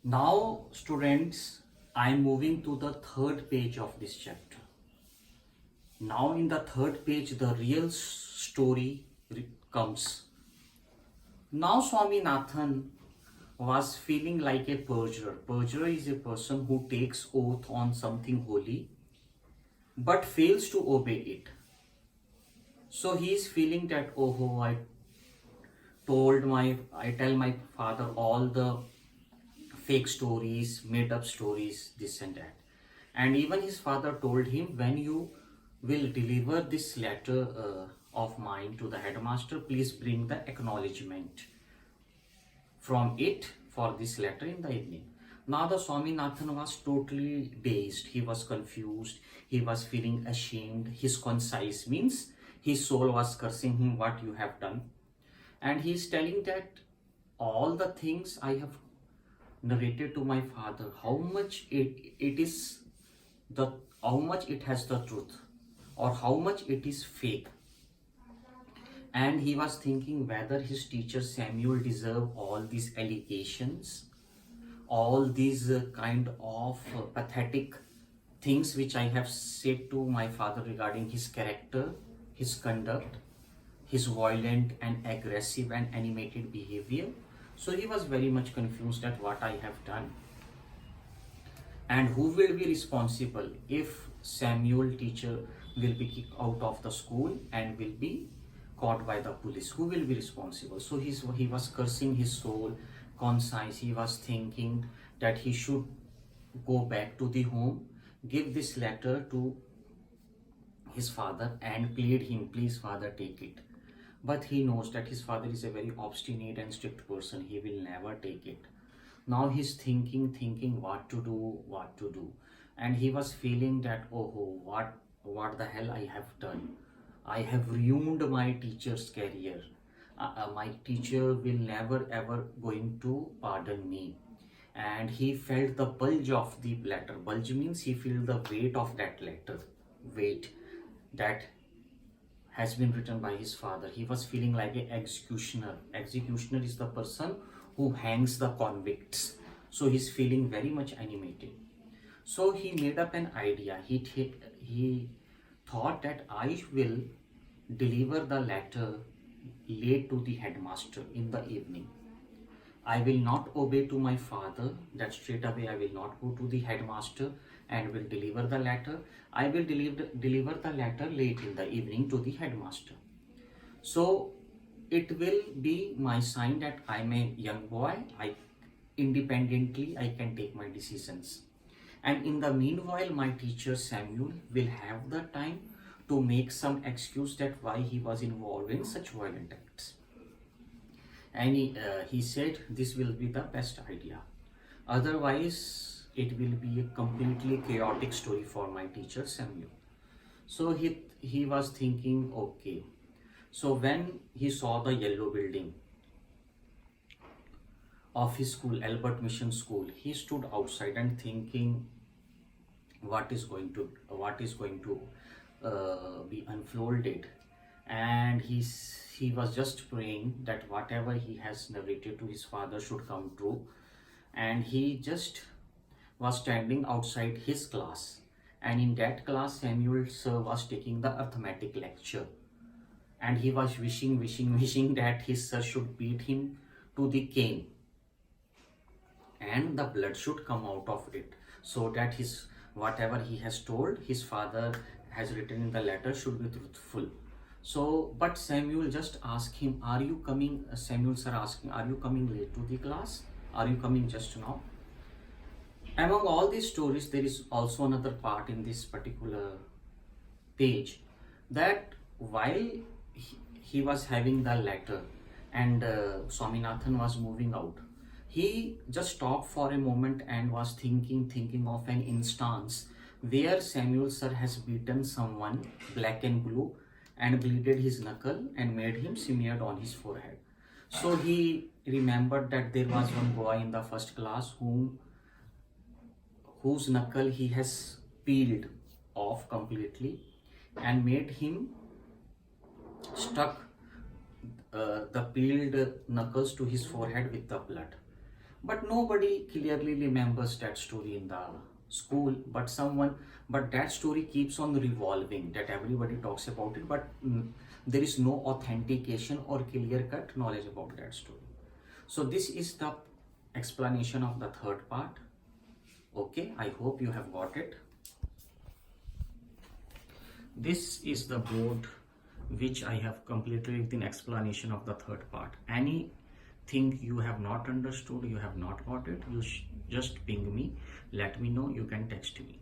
Now, students, I am moving to the third page of this chapter. Now, in the third page, the real story comes. Now, Swaminathan was feeling like a perjurer. Perjurer is a person who takes oath on something holy but fails to obey it. So he is feeling that, oh, I tell my father all the fake stories, made up stories, this and that. And even his father told him, when you will deliver this letter of mine to the headmaster, please bring the acknowledgement from it for this letter in the evening. Now the Swaminathan was totally dazed. He was confused. He was feeling ashamed. His conscience means his soul was cursing him, what you have done. And he is telling that all the things I have narrated to my father, how much how much it has the truth or how much it is fake. And he was thinking whether his teacher Samuel deserved all these allegations, all these kind of pathetic things which I have said to my father regarding his character, his conduct, his violent and aggressive and animated behavior. So he was very much confused at what I have done. And who will be responsible if Samuel teacher will be kicked out of the school and will be caught by the police? Who will be responsible? So he was cursing his soul, conscience. He was thinking that he should go back to the home, give this letter to his father and plead him, please father, take it. But he knows that his father is a very obstinate and strict person. He will never take it. Now he's thinking what to do. And he was feeling that, oh, what the hell I have done. I have ruined my teacher's career. My teacher will never ever going to pardon me. And he felt the bulge of the letter. Bulge means he felt the weight of that letter. Weight that has been written by his father. He was feeling like an executioner. Executioner is the person who hangs the convicts. So he's feeling very much animated. So he made up an idea. He thought that I will deliver the letter late to the headmaster in the evening. I will not obey to my father, that straight away I will not go to the headmaster and will deliver the letter. I will deliver the letter late in the evening to the headmaster. So it will be my sign that I'm a young boy. Independently I can take my decisions. And in the meanwhile, my teacher Samuel will have the time to make some excuse that why he was involved in such violent acts. And he said this will be the best idea. Otherwise, it will be a completely chaotic story for my teacher Samuel. So he was thinking, okay. So when he saw the yellow building of his school, Albert Mission School, he stood outside and thinking what is going to be unfolded. And he was just praying that whatever he has narrated to his father should come true. And he just was standing outside his class, and in that class Samuel sir was taking the arithmetic lecture, and he was wishing that his sir should beat him to the cane and the blood should come out of it, so that his whatever he has told his father has written in the letter should be truthful. So but Samuel just asked him, are you coming, Samuel sir asking, are you coming late to the class, are you coming just now? Among all these stories, there is also another part in this particular page, that while he was having the letter and Swaminathan was moving out, he just stopped for a moment and was thinking of an instance where Samuel sir has beaten someone black and blue and bleeded his knuckle and made him smeared on his forehead. So he remembered that there was one boy in the first class whose knuckle he has peeled off completely and made him stuck the peeled knuckles to his forehead with the blood. but nobody clearly remembers that story in the school. But that story keeps on revolving, that everybody talks about it, but there is no authentication or clear cut knowledge about that story. So this is the explanation of the third part. Okay, I hope you have got it. This is the board which I have completed with an explanation of the third part. Anything you have not understood, you have not got it, you just ping me, let me know. You can text me.